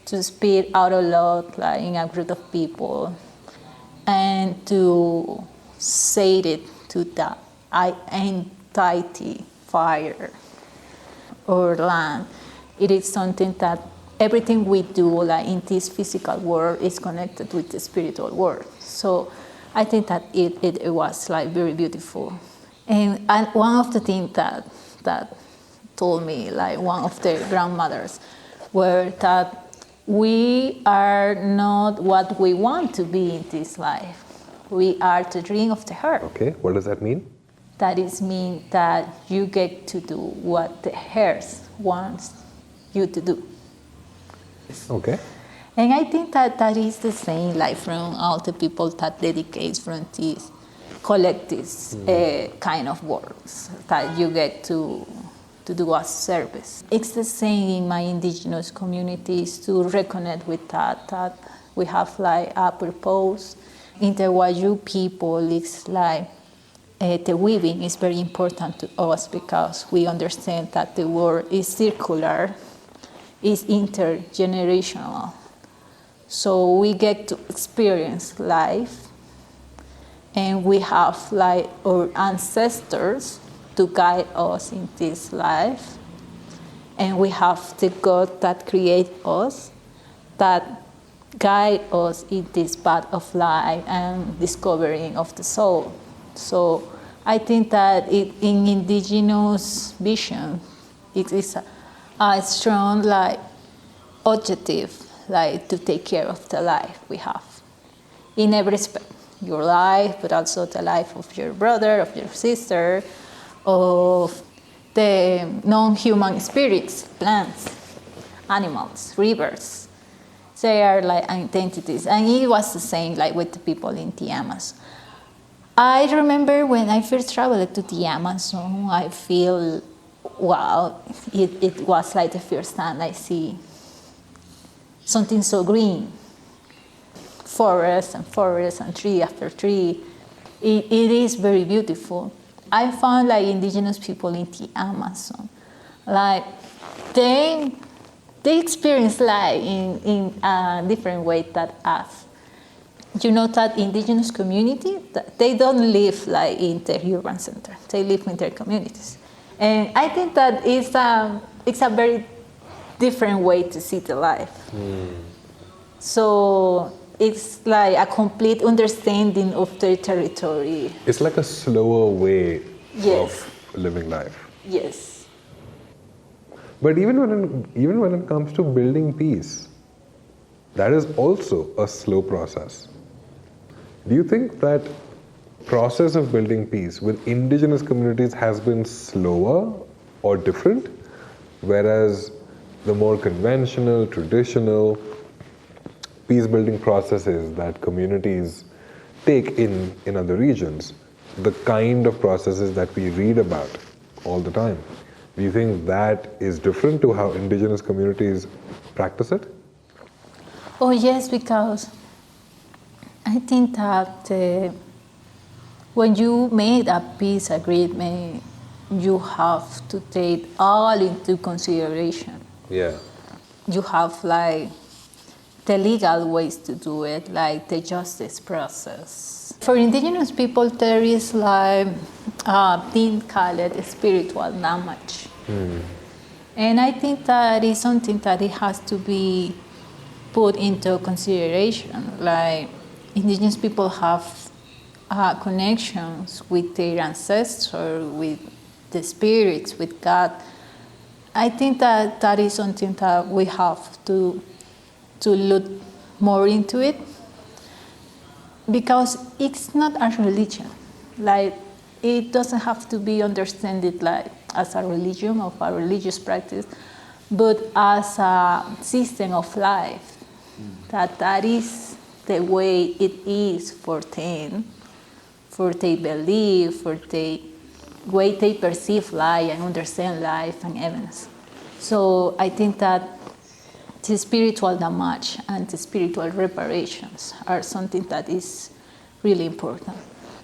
to speak out loud like in a group of people, and to say it to the entity, fire or land. It is something that everything we do like in this physical world is connected with the spiritual world. So I think that it was like very beautiful. And one of the things that told me, like one of the grandmothers, were that we are not what we want to be in this life. We are the dream of the heart. Okay, what does that mean? That is mean that you get to do what the heart wants you to do. Okay. And I think that is the same, like from all the people that dedicate from these collective kind of works that you get to do as service. It's the same in my indigenous communities to reconnect with that we have like a purpose. In the Wayuu people, it's like the weaving is very important to us because we understand that the world is circular, is intergenerational. So we get to experience life, and we have like our ancestors to guide us in this life, and we have the God that creates us, that guide us in this path of life and discovering of the soul. So I think that in indigenous vision, it is a strong like objective, like to take care of the life we have in every respect, your life, but also the life of your brother, of your sister, of the non-human spirits, plants, animals, rivers. They are like identities, and it was the same like with the people in the Amazon. I remember when I first traveled to the Amazon, I feel, wow, it was like the first time I see something so green. Forest and tree after tree. It is very beautiful. I found like indigenous people in the Amazon, like they experience life in a different way than us. You know that indigenous community, they don't live like in the urban center. They live in their communities. And I think that it's a very different way to see the life. So it's like a complete understanding of their territory. It's like a slower way Yes. of living life. Yes. But even when it comes to building peace, that is also a slow process. Do you think that process of building peace with indigenous communities has been slower or different, whereas the more conventional, traditional peace-building processes that communities take in other regions, the kind of processes that we read about all the time, do you think that is different to how indigenous communities practice it? Oh yes, because I think that when you made a peace agreement, you have to take all into consideration. Yeah. You have like the legal ways to do it, like the justice process. For indigenous people, there is like a thing called spiritual damage. And I think that is something that it has to be put into consideration. Like indigenous people have connections with their ancestors, with the spirits, with God. I think that that is something that we have to look more into it, because it's not a religion. Like it doesn't have to be understood like as a religion or a religious practice, but as a system of life. That is the way it is for them, for their belief, for the way they perceive life and understand life and events. So I think that the spiritual damage and the spiritual reparations are something that is really important.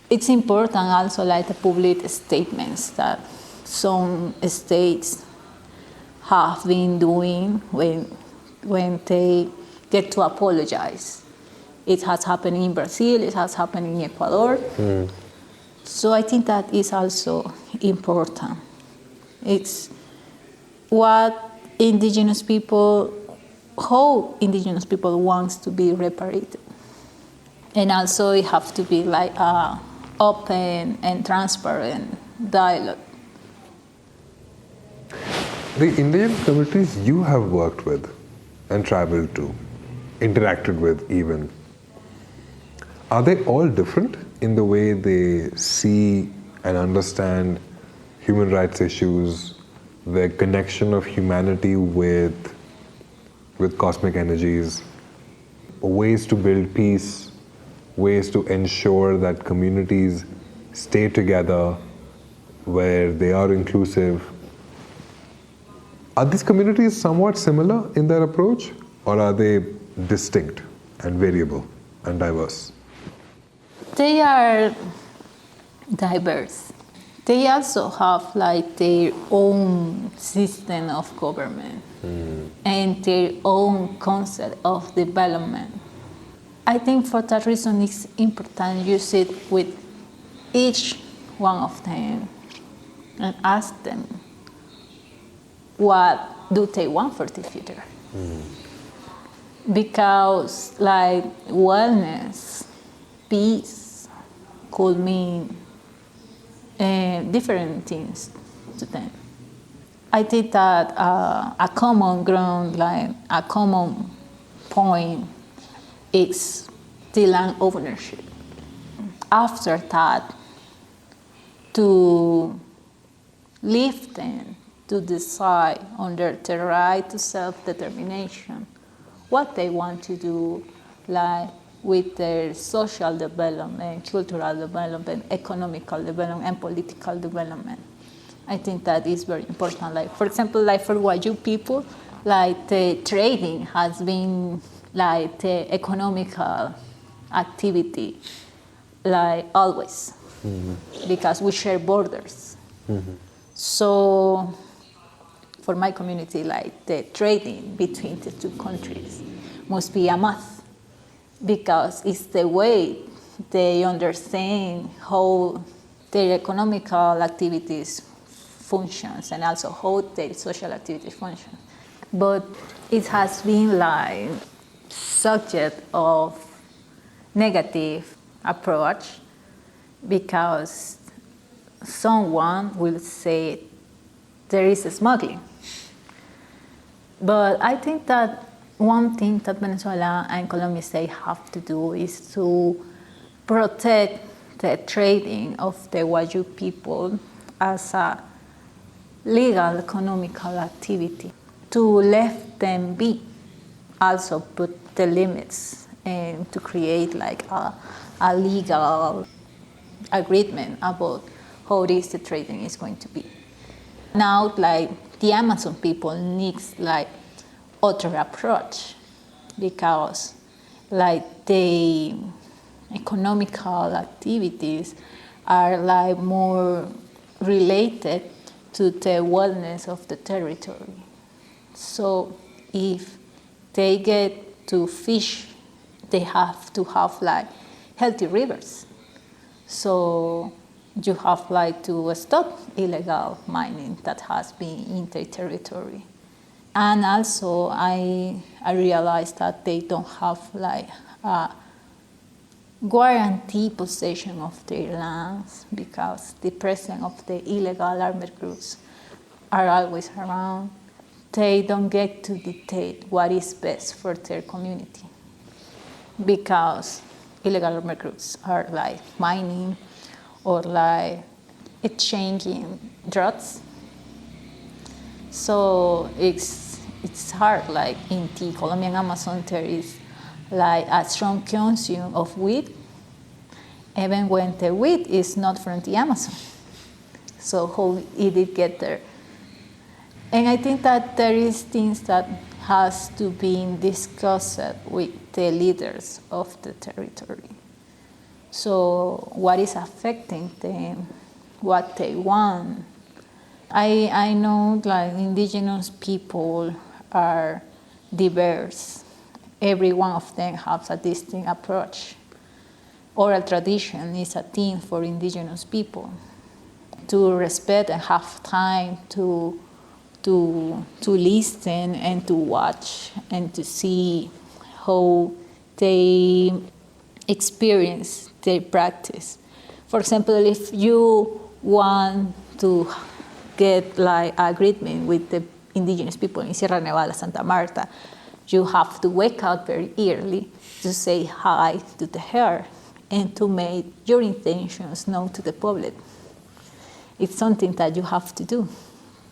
It's important also like the public statements that some states have been doing when they get to apologize. It has happened in Brazil, it has happened in Ecuador. So I think that is also important. It's what indigenous people, how indigenous people wants to be reparated. And also it has to be like a open and transparent dialogue. The indigenous communities you have worked with and traveled to, interacted with even, are they all different in the way they see and understand human rights issues, their connection of humanity with cosmic energies, ways to build peace, ways to ensure that communities stay together, where they are inclusive? Are these communities somewhat similar in their approach, or are they distinct and variable and diverse? They are diverse. They also have like their own system of government and their own concept of development. I think for that reason it's important you sit with each one of them and ask them what do they want for the future. Because like wellness, peace could mean different things to them. I think that a common ground, like a common point, is the land ownership. After that, to leave them to decide under the right to self-determination what they want to do, like with their social development, cultural development, economical development, and political development. I think that is very important. Like, for example, like for Wayuu people, like the trading has been like the economical activity, like always, because we share borders. So for my community, like the trading between the two countries must be a must, because it's the way they understand how their economical activities functions and also how their social activities function. But it has been like subject of negative approach, because someone will say there is smuggling. But I think that one thing that Venezuela and Colombia say have to do is to protect the trading of the Wayuu people as a legal economical activity, to let them be, also put the limits and to create like a legal agreement about how this the trading is going to be. Now, like the Amazon people needs like other approach, because like the economical activities are like more related to the wellness of the territory. So if they get to fish, they have to have like healthy rivers. So you have like to stop illegal mining that has been in their territory. And also I realized that they don't have like a guaranteed possession of their lands, because the presence of the illegal armed groups are always around. They don't get to dictate what is best for their community, because illegal armed groups are like mining or like exchanging drugs. So it's hard. Like in the Colombian Amazon, there is like a strong consumption of wheat, even when the wheat is not from the Amazon. So how it did get there? And I think that there is things that has to be discussed with the leaders of the territory. So what is affecting them, what they want, I know like indigenous people are diverse. Every one of them has a distinct approach. Oral tradition is a theme for indigenous people. To respect and have time to listen and to watch and to see how they experience their practice. For example, if you want to get like agreement with the indigenous people in Sierra Nevada, Santa Marta, you have to wake up very early to say hi to the herd and to make your intentions known to the public. It's something that you have to do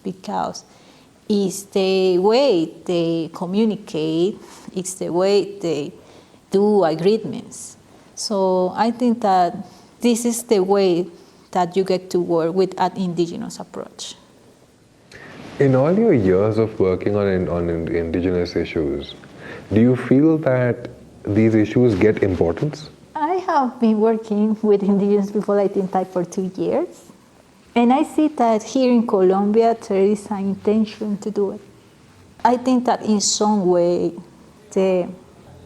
because it's the way they communicate, it's the way they do agreements. So I think that this is the way that you get to work with an indigenous approach. In all your years of working on indigenous issues, do you feel that these issues get importance? I have been working with indigenous people, I think, for 2 years. And I see that here in Colombia, there is an intention to do it. I think that in some way, the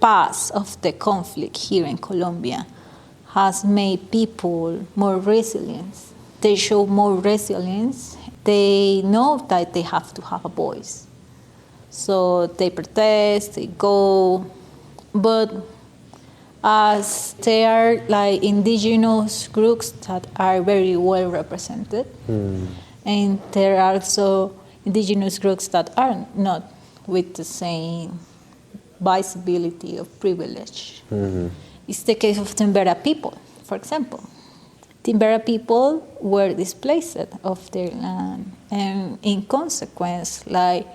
past of the conflict here in Colombia has made people more resilient. They show more resilience. They know that they have to have a voice. So they protest, they go, but as there are like indigenous groups that are very well represented, and there are also indigenous groups that are not with the same visibility of privilege. It's the case of Timbera people, for example. Timbera people were displaced of their land, and in consequence, like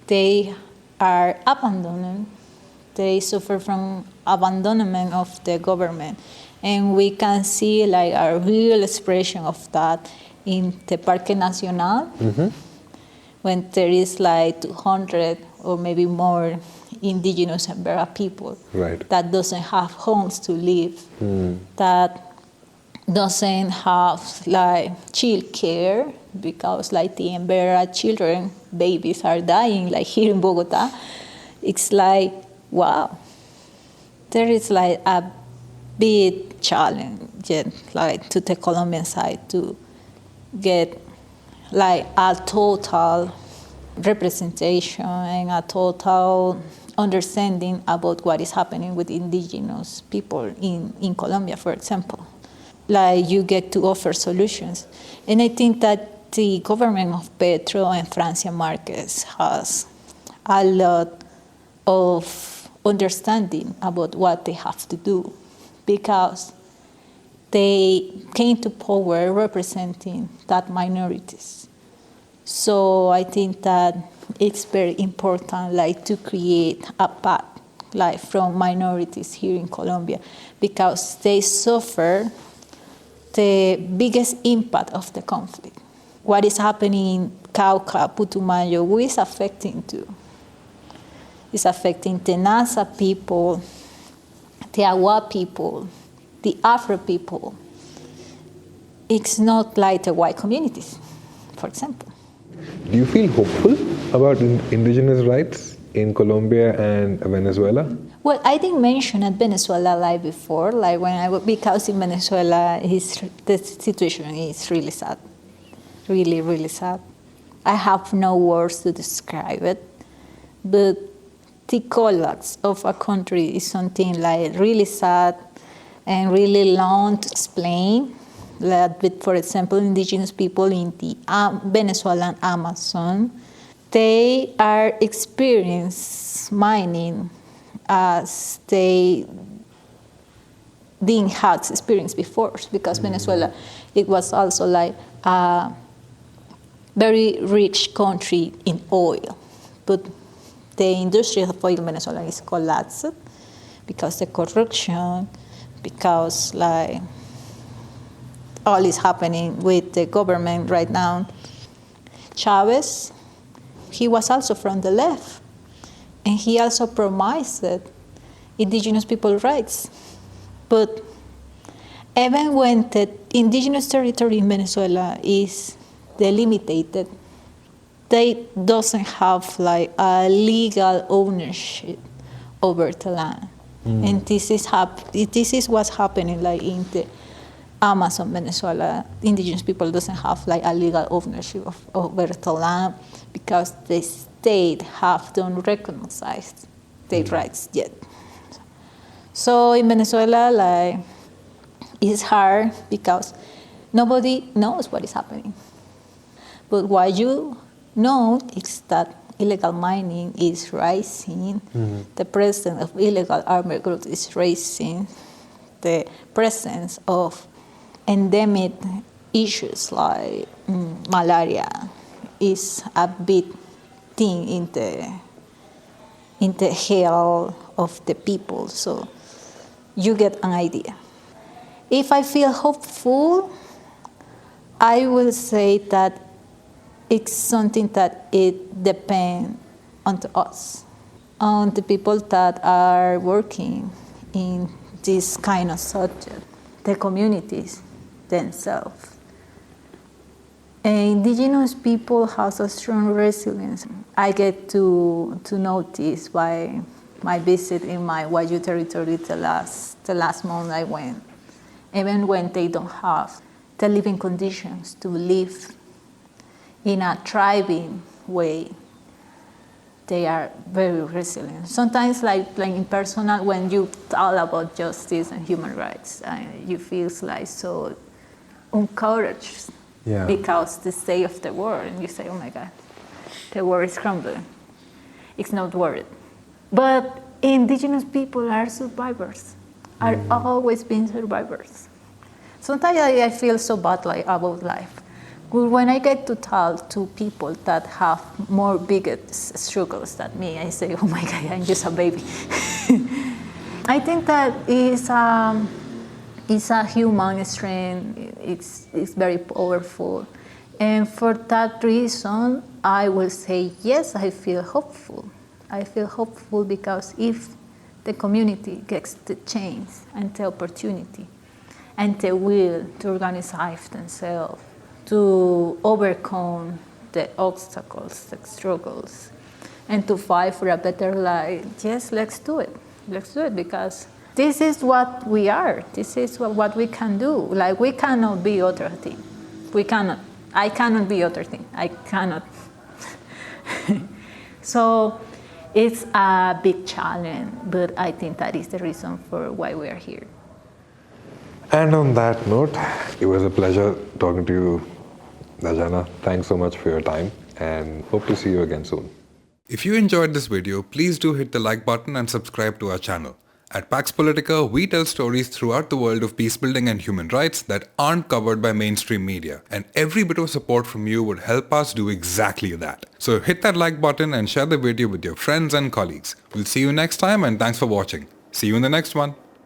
they are abandoned. They suffer from abandonment of the government, and we can see like a real expression of that in the Parque Nacional, when there is like 200 or maybe more indigenous Timbera people that doesn't have homes to live, that doesn't have like child care because like the Timbera children, babies are dying like here in Bogota. It's like, wow, there is like a big challenge like to the Colombian side to get like a total representation and a total understanding about what is happening with indigenous people in Colombia, for example. Like you get to offer solutions. And I think that the government of Petro and Francia Marquez has a lot of understanding about what they have to do because they came to power representing that minorities. So I think that it's very important like to create a path like from minorities here in Colombia because they suffer the biggest impact of the conflict. What is happening in Cauca, Putumayo, who is affecting too? It's affecting the Nasa people, the Agua people, the Afro people. It's not like the white communities, for example. Do you feel hopeful about indigenous rights in Colombia and Venezuela? Well, I didn't mention Venezuela like before, like because in Venezuela the situation is really sad, really, really sad. I have no words to describe it, but the collapse of a country is something like really sad and really long to explain. Like with, for example, indigenous people in the Venezuelan Amazon, they are experiencing mining as they didn't have experience before, because Venezuela, it was also like a very rich country in oil, but the industry of oil in Venezuela is collapsed because the corruption, because like all is happening with the government right now. Chavez, he was also from the left, and he also promised indigenous people rights. But even when the indigenous territory in Venezuela is delimited, they doesn't have like a legal ownership over the land. And this is what's happening like in the Amazon, Venezuela. Indigenous people doesn't have like a legal ownership over the land because the state don't recognize their rights yet. So in Venezuela, like, it's hard because nobody knows what is happening. But what you know is that illegal mining is rising, the presence of illegal armed groups is rising, the presence of endemic issues like malaria is a big thing in the health of the people. So you get an idea. If I feel hopeful, I will say that it's something that it depends on us, on the people that are working in this kind of subject, the communities themselves. Indigenous people have a strong resilience. I get to notice by my visit in my Wayuu territory the last month I went, even when they don't have the living conditions to live in a thriving way, they are very resilient. Sometimes, like in personal, when you talk about justice and human rights, you feel like so encouraged because the state of the world, and you say, oh my God, the world is crumbling. It's not worth it. But indigenous people are survivors, are always been survivors. Sometimes I feel so bad about life. When I get to talk to people that have more bigger struggles than me, I say, oh my God, I'm just a baby. I think that it's a human strength. It's very powerful. And for that reason, I will say, yes, I feel hopeful. I feel hopeful because if the community gets the chance and the opportunity and the will to organize themselves, to overcome the obstacles, the struggles, and to fight for a better life, yes, let's do it. Let's do it because this is what we are. This is what we can do. Like, we cannot be other thing. We cannot. I cannot be other thing. I cannot. So it's a big challenge, but I think that is the reason for why we are here. And on that note, it was a pleasure talking to you, Dayanna. Thanks so much for your time and hope to see you again soon. If you enjoyed this video, please do hit the like button and subscribe to our channel. At Pax Politica, we tell stories throughout the world of peacebuilding and human rights that aren't covered by mainstream media, and every bit of support from you would help us do exactly that. So hit that like button and share the video with your friends and colleagues. We'll see you next time, and thanks for watching. See you in the next one.